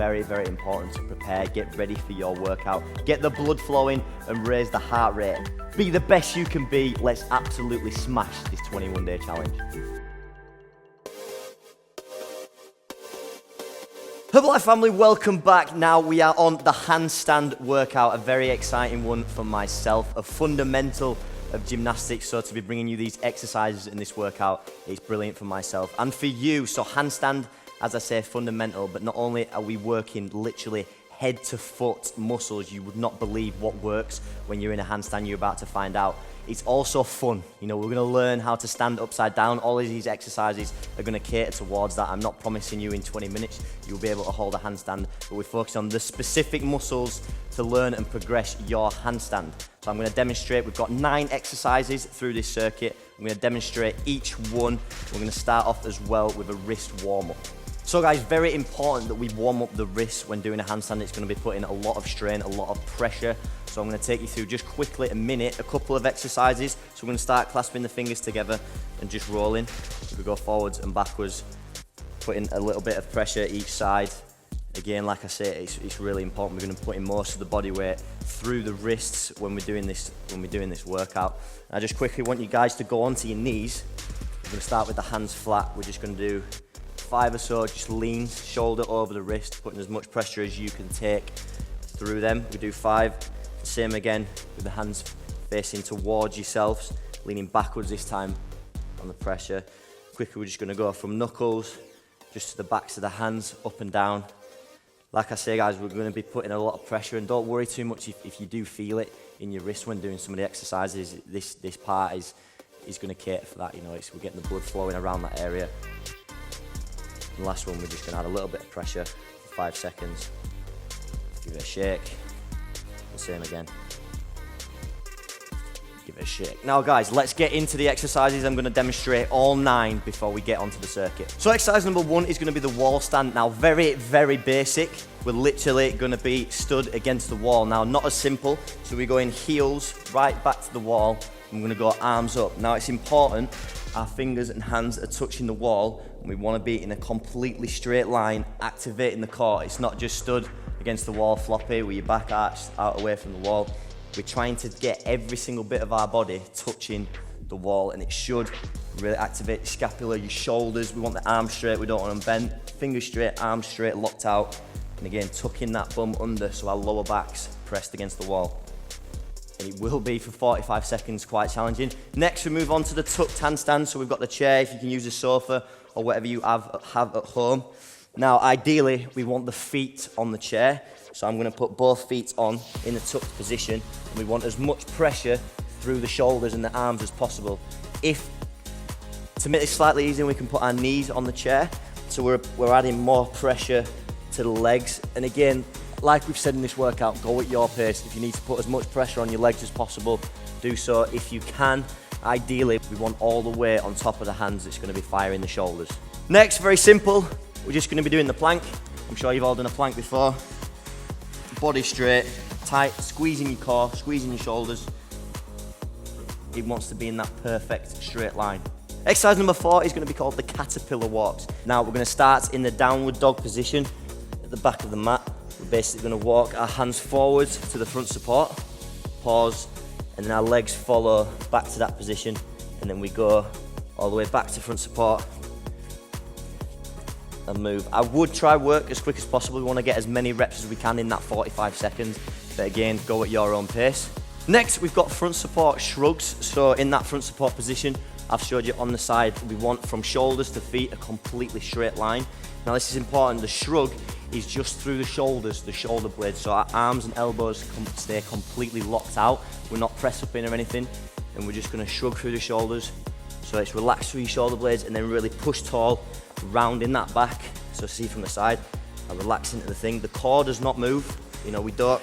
very, very important to prepare, get ready for your workout, get the blood flowing and raise the heart rate. Be the best you can be. Let's absolutely smash this 21-day challenge. Herbalife family, welcome back. Now we are on the handstand workout, a very exciting one for myself, a fundamental of gymnastics. So to be bringing you these exercises in this workout, it's brilliant for myself and for you. So handstand, as I say, fundamental, but not only are we working literally head to foot muscles, you would not believe what works when you're in a handstand. You're about to find out. It's also fun. You know, we're going to learn how to stand upside down. All of these exercises are going to cater towards that. I'm not promising you in 20 minutes you'll be able to hold a handstand, but we focus on the specific muscles to learn and progress your handstand. So I'm going to demonstrate. We've got 9 exercises through this circuit. I'm going to demonstrate each one. We're going to start off as well with a wrist warm-up. So guys, very important that we warm up the wrists when doing a handstand. It's going to be putting a lot of strain, a lot of pressure. So I'm going to take you through just quickly a couple of exercises. So we're going to start clasping the fingers together and just rolling. We go forwards and backwards, putting a little bit of pressure each side. Again, like I say, it's really important. We're going to put in most of the body weight through the wrists when we're doing this workout. And I just quickly want you guys to go onto your knees. We're going to start with the hands flat. We're just going to do 5 or so, just lean, shoulder over the wrist, putting as much pressure as you can take through them. We do 5, same again, with the hands facing towards yourselves, leaning backwards this time on the pressure. Quickly, we're just gonna go from knuckles, just to the backs of the hands, up and down. Like I say, guys, we're gonna be putting a lot of pressure, and don't worry too much if you do feel it in your wrist when doing some of the exercises. This part is gonna cater for that, you know, we're getting the blood flowing around that area. And last one, we're just going to add a little bit of pressure for 5 seconds. Give it a shake. The same again. Give it a shake. Now guys, let's get into the exercises. I'm going to demonstrate all 9 before we get onto the circuit. So exercise number 1 is going to be the wall stand. Now very, very basic. We're literally going to be stood against the wall. Now not as simple. So we're going heels right back to the wall. I'm going to go arms up. Now it's important our fingers and hands are touching the wall, and we want to be in a completely straight line, activating the core. It's not just stood against the wall floppy with your back arched out away from the wall. We're trying to get every single bit of our body touching the wall, and it should really activate your scapula, your shoulders. We want the arms straight, we don't want them bent. Fingers straight, arms straight, locked out. And again, tucking that bum under so our lower back's pressed against the wall. And it will be for 45 seconds quite challenging. Next, we move on to the tucked handstand. So we've got the chair, if you can use a sofa or whatever you have at home. Now, ideally, we want the feet on the chair. So I'm gonna put both feet on in the tucked position. And we want as much pressure through the shoulders and the arms as possible. To make this slightly easier, we can put our knees on the chair. So we're adding more pressure to the legs. And again, like we've said in this workout, go at your pace. If you need to put as much pressure on your legs as possible, do so if you can. Ideally, we want all the weight on top of the hands. It's going to be firing the shoulders. Next, very simple. We're just going to be doing the plank. I'm sure you've all done a plank before. Body straight, tight, squeezing your core, squeezing your shoulders. It wants to be in that perfect straight line. Exercise number 4 is going to be called the caterpillar walks. Now, we're going to start in the downward dog position at the back of the mat. We're basically going to walk our hands forwards to the front support, pause, and then our legs follow back to that position, and then we go all the way back to front support and move. I would try work as quick as possible. We want to get as many reps as we can in that 45 seconds, but again, go at your own pace. Next, we've got front support shrugs. So in that front support position, I've showed you on the side, we want from shoulders to feet a completely straight line. Now this is important, the shrug is just through the shoulders, the shoulder blades, so our arms and elbows stay completely locked out. We're not pressed up in or anything, and we're just going to shrug through the shoulders. So it's relaxed through your shoulder blades, and then really push tall, rounding that back. So see from the side, I relax into the thing. The core does not move, you know, we don't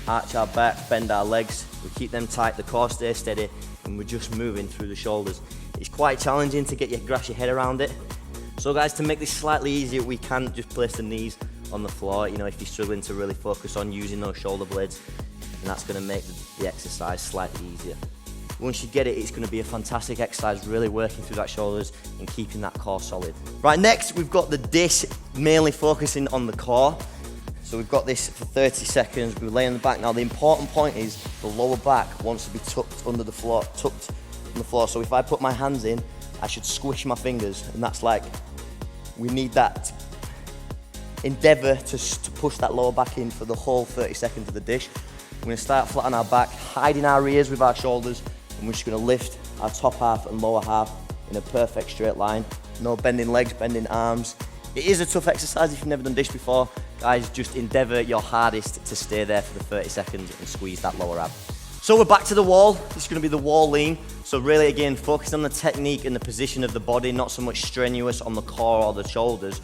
arch our back, bend our legs, we keep them tight, the core stays steady, and we're just moving through the shoulders. It's quite challenging to grasp your head around it. So guys, to make this slightly easier, we can just place the knees on the floor, you know, if you're struggling to really focus on using those shoulder blades, and that's going to make the exercise slightly easier. Once you get it, it's going to be a fantastic exercise, really working through that shoulders and keeping that core solid. Right, next we've got the dish, mainly focusing on the core. So we've got this for 30 seconds. We lay on the back. Now the important point is the lower back wants to be tucked under the floor, tucked on the floor. So if I put my hands in, I should squish my fingers, and that's like, we need that endeavour to push that lower back in for the whole 30 seconds of the dish. We're gonna start flat on our back, hiding our ears with our shoulders, and we're just gonna lift our top half and lower half in a perfect straight line. No bending legs, bending arms. It is a tough exercise if you've never done dish before. Guys, just endeavour your hardest to stay there for the 30 seconds and squeeze that lower ab. So we're back to the wall. This is going to be the wall lean. So really, again, focus on the technique and the position of the body, not so much strenuous on the core or the shoulders.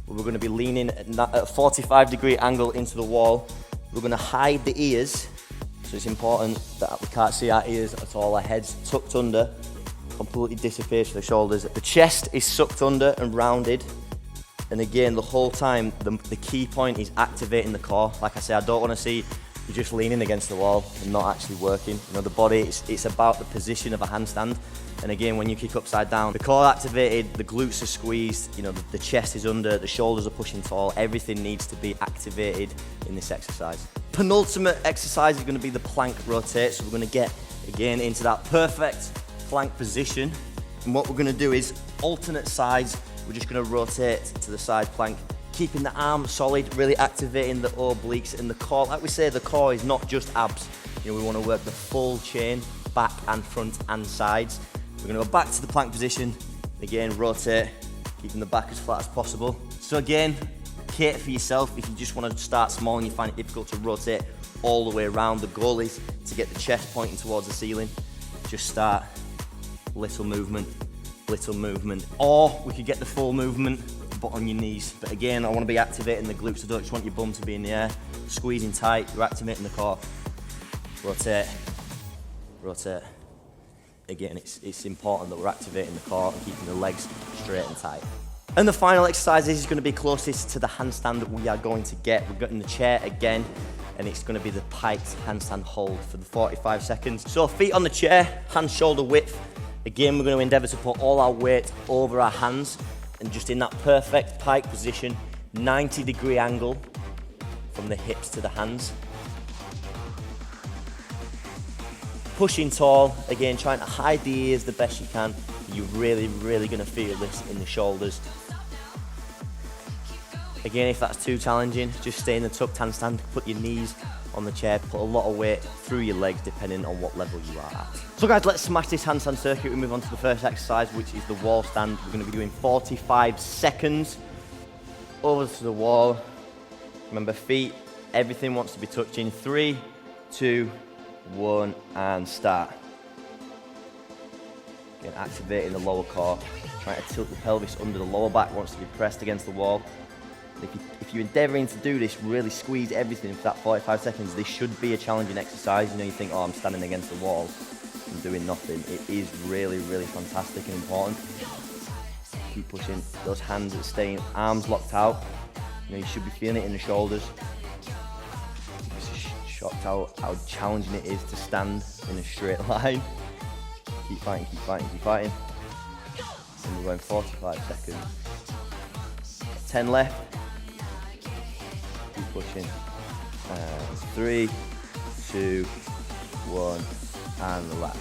But we're going to be leaning at a 45-degree angle into the wall. We're going to hide the ears. So it's important that we can't see our ears at all. Our head's tucked under, completely disappears from the shoulders. The chest is sucked under and rounded. And again, the whole time, the key point is activating the core. Like I say, I don't want to see you just leaning against the wall and not actually working. You know, the body, it's about the position of a handstand. And again, when you kick upside down, the core activated, the glutes are squeezed, you know, the chest is under, the shoulders are pushing tall. Everything needs to be activated in this exercise. Penultimate exercise is going to be the plank rotate. So we're going to get, again, into that perfect plank position. And what we're going to do is alternate sides. We're just going to rotate to the side plank, keeping the arms solid, really activating the obliques and the core. Like we say, the core is not just abs. You know, we want to work the full chain, back and front and sides. We're going to go back to the plank position. Again, rotate, keeping the back as flat as possible. So again, cater for yourself. If you just want to start small and you find it difficult to rotate all the way around, the goal is to get the chest pointing towards the ceiling. Just start little movement. Or we could get the full movement, but on your knees. But again, I want to be activating the glutes. I don't just want your bum to be in the air. Squeezing tight, you're activating the core. Rotate. Again, it's important that we're activating the core and keeping the legs straight and tight. And the final exercise is going to be closest to the handstand that we are going to get. We're getting the chair again, and it's going to be the piked handstand hold for the 45 seconds. So feet on the chair, hands shoulder width. Again, we're going to endeavour to put all our weight over our hands and just in that perfect pike position, 90-degree angle from the hips to the hands. Pushing tall, again, trying to hide the ears the best you can. You're really going to feel this in the shoulders. Again, if that's too challenging, just stay in the tucked handstand, put your knees on the chair, put a lot of weight through your legs depending on what level you are at. So guys, let's smash this handstand circuit. We move on to the first exercise, which is the wall stand. We're going to be doing 45 seconds over to the wall. Remember, feet, everything wants to be touching. 3, 2, 1, and start. Again, activating the lower core, trying to tilt the pelvis under. The lower back wants to be pressed against the wall. If you're endeavouring to do this, really squeeze everything for that 45 seconds. This should be a challenging exercise. You know, you think, oh, I'm standing against the wall and doing nothing. It is really fantastic and important. Keep pushing. Those hands are staying, arms locked out. You know, you should be feeling it in the shoulders. I'm just shocked how challenging it is to stand in a straight line. Keep fighting. And we're going 45 seconds. 10 left. Keep pushing. 3, 2, 1, and relax.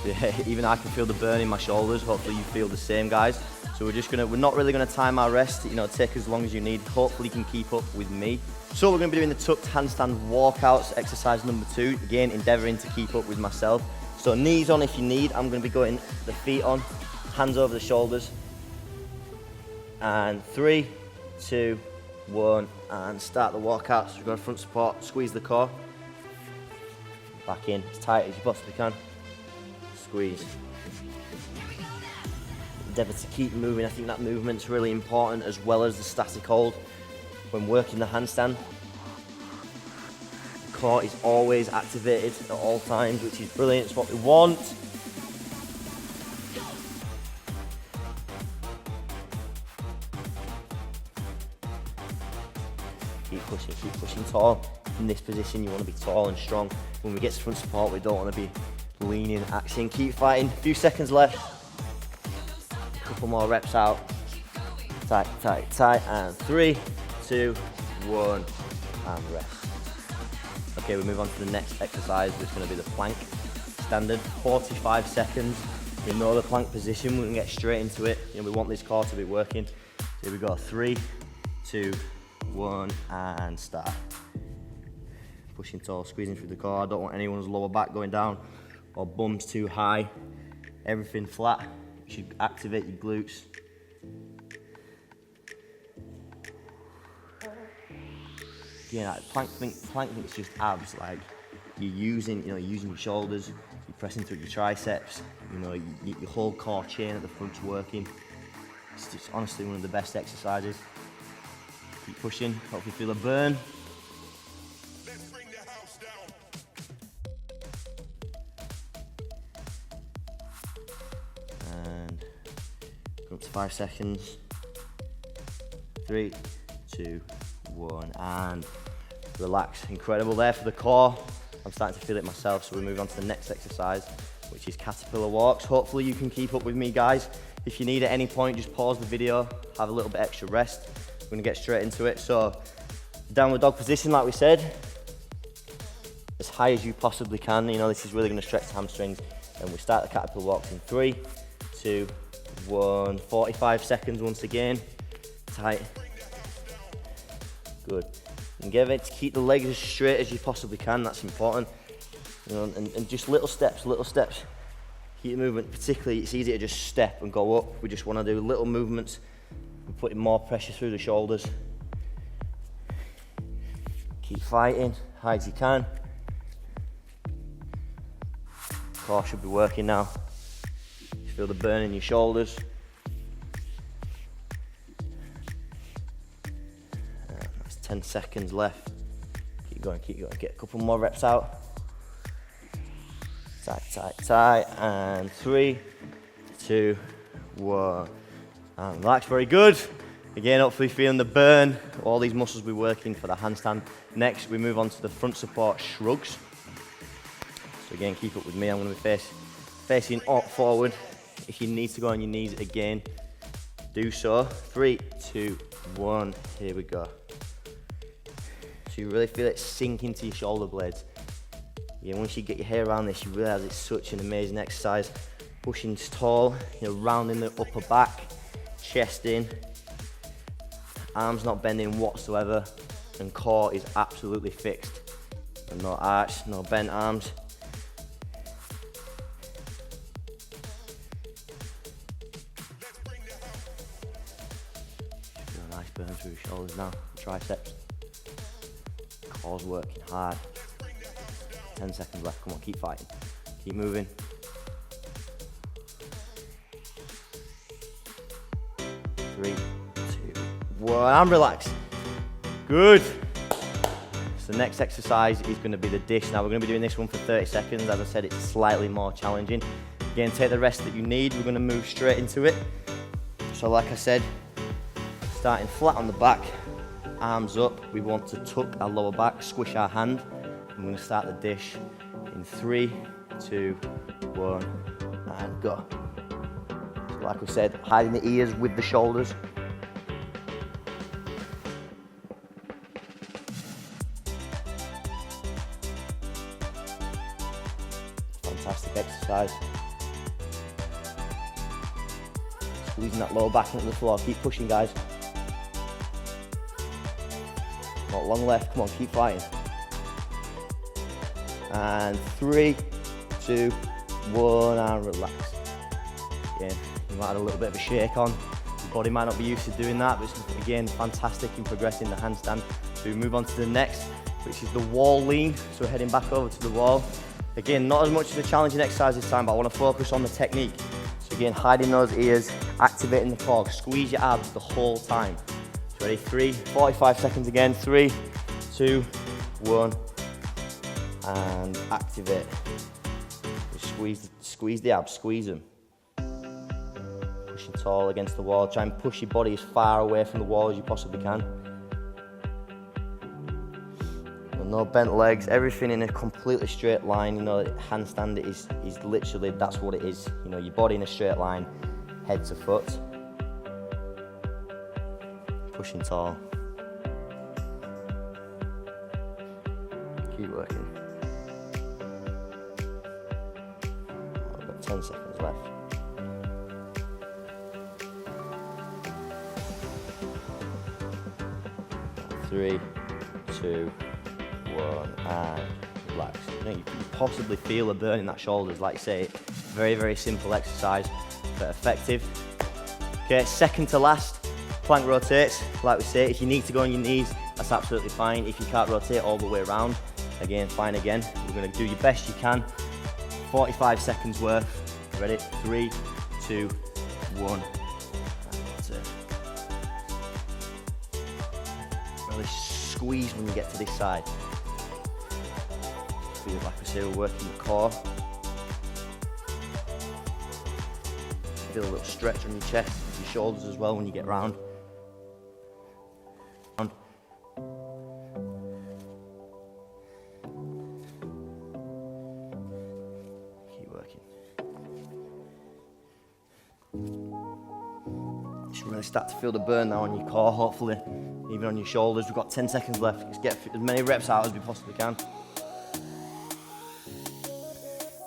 Yeah, even I can feel the burn in my shoulders. Hopefully you feel the same, guys. So we're not really gonna time our rest. You know, take as long as you need. Hopefully you can keep up with me. So we're gonna be doing the tucked handstand walkouts, exercise number 2. Again, endeavoring to keep up with myself. So knees on if you need. I'm gonna be going the feet on, hands over the shoulders. And 3, 2, 1, and start the walkout. So we're going front support, squeeze the core. Back in, as tight as you possibly can. Squeeze. Endeavour to keep moving. I think that movement's really important as well as the static hold when working the handstand. The core is always activated at all times, which is brilliant. It's what we want. Keep pushing tall. In this position, you want to be tall and strong. When we get to front support, we don't want to be leaning, axing. Keep fighting. A few seconds left. A couple more reps out. Tight. And 3, 2, 1, and rest. Okay, we move on to the next exercise, which is going to be the plank. Standard, 45 seconds. We know the plank position, we can get straight into it. You know, we want this core to be working. Here we go, 3, 2, 1, and start. Pushing tall, squeezing through the core. I don't want anyone's lower back going down or bums too high. Everything flat. You should activate your glutes. Yeah, plank think's just abs. Like you're using your shoulders, you're pressing through your triceps. You know, your whole core chain at the front's working. It's just honestly one of the best exercises. Keep pushing. Hopefully feel a burn. Let's bring the house down. And go up to 5 seconds. 3, 2, 1, and relax. Incredible there for the core. I'm starting to feel it myself, so we move on to the next exercise, which is caterpillar walks. Hopefully you can keep up with me, guys. If you need at any point, just pause the video, have a little bit extra rest. We're gonna get straight into it. So, downward dog position, like we said, as high as you possibly can. You know, this is really gonna stretch the hamstrings. And we start the caterpillar walks in 3, 2, 1. 45 seconds once again. Tight. Good. And give it to keep the legs as straight as you possibly can. That's important. You know, and just little steps. Keep the movement. Particularly, it's easy to just step and go up. We just want to do little movements and putting more pressure through the shoulders. Keep fighting, high as you can. Core should be working now. You feel the burn in your shoulders. That's 10 seconds left. Keep going. Get a couple more reps out. Tight, and 3, 2, 1, and relax. Very good. Again, hopefully feeling the burn. All these muscles we're working for the handstand. Next, we move on to the front support shrugs. So again, keep up with me. I'm going to be facing up forward. If you need to go on your knees again, do so. 3, 2, 1. Here we go. So you really feel it sink into your shoulder blades. Yeah, once you get your hair around this, you realize it's such an amazing exercise. Pushing tall, rounding the upper back, chest in, arms not bending whatsoever, and core is absolutely fixed. And no arch, no bent arms. Feel a nice burn through your shoulders now, triceps. Core's working hard. 10 seconds left, come on, keep fighting. Keep moving. 3, 2, 1, and relax. Good. So the next exercise is going to be the dish. Now we're going to be doing this one for 30 seconds. As I said, it's slightly more challenging. Again, take the rest that you need. We're going to move straight into it. So like I said, starting flat on the back, arms up. We want to tuck our lower back, squish our hand. I'm going to start the dish in 3, 2, 1, and go. So like we said, hiding the ears with the shoulders. Fantastic exercise. Squeezing that lower back into the floor. Keep pushing, guys. Not long left. Come on, keep fighting. And 3, 2, 1, and relax. Again, you might have a little bit of a shake on. Your body might not be used to doing that, but it's, again, fantastic in progressing the handstand. So we move on to the next, which is the wall lean. So we're heading back over to the wall. Again, not as much as a challenging exercise this time, but I want to focus on the technique. So again, hiding those ears, activating the core, squeeze your abs the whole time. So ready, 45 seconds again, 3, 2, 1. And activate. Squeeze the abs, squeeze them. Pushing tall against the wall. Try and push your body as far away from the wall as you possibly can. And no bent legs, everything in a completely straight line. Handstand is literally, that's what it is. Your body in a straight line, head to foot. Pushing tall. working. I've got 10 seconds left. 3, 2, 1, and relax. You know, you can possibly feel a burn in that shoulders, like I say, very, very simple exercise, but effective. Okay, second to last, plank rotates. Like we say, if you need to go on your knees, that's absolutely fine. If you can't rotate all the way around, again, fine again. You're gonna do your best you can. 45 seconds worth. Ready? 3, 2, 1. And that's it. Really squeeze when you get to this side. Feel like I say, we're working the core. Feel a little stretch on your chest, your shoulders as well when you get round. Keep working. You should really start to feel the burn now on your core, hopefully, even on your shoulders. We've got 10 seconds left. Let's get as many reps out as we possibly can.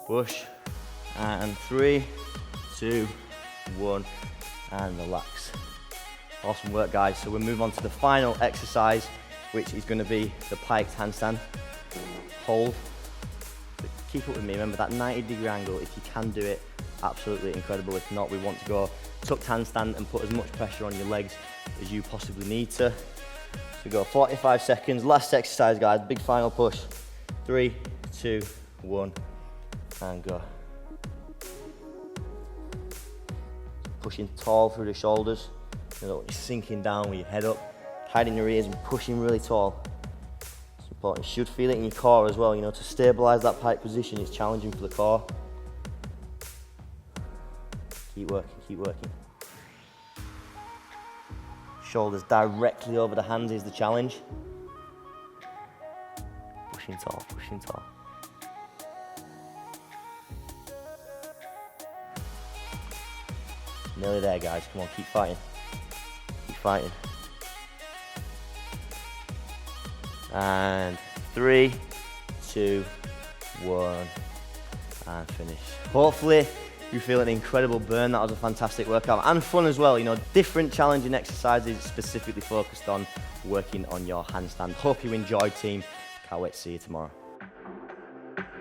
Push, and 3, 2, 1, and relax. Awesome work, guys. So we'll move on to the final exercise, which is going to be the piked handstand. Hold. But keep up with me. Remember that 90-degree angle. If you can do it, absolutely incredible. If not, we want to go tucked handstand and put as much pressure on your legs as you possibly need to. So go 45 seconds. Last exercise, guys. Big final push. 3, 2, 1, and go. Pushing tall through the shoulders. You know, you're sinking down with your head up, hiding your ears and pushing really tall. It's important. You should feel it in your core as well. You know, to stabilize that pike position is challenging for the core. Keep working, keep working. Shoulders directly over the hands is the challenge. Pushing tall, pushing tall. Nearly there, guys. Come on, keep fighting. Keep fighting. And 3, 2, 1, and finish. Hopefully, you feel an incredible burn. That was a fantastic workout and fun as well. You know, different challenging exercises specifically focused on working on your handstand. Hope you enjoyed, team. Can't wait to see you tomorrow.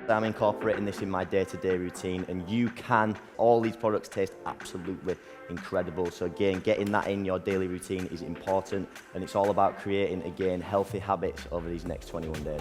I'm incorporating this in my day-to-day routine, and you can. All these products taste absolutely incredible. So again, getting that in your daily routine is important, and it's all about creating, again, healthy habits over these next 21 days.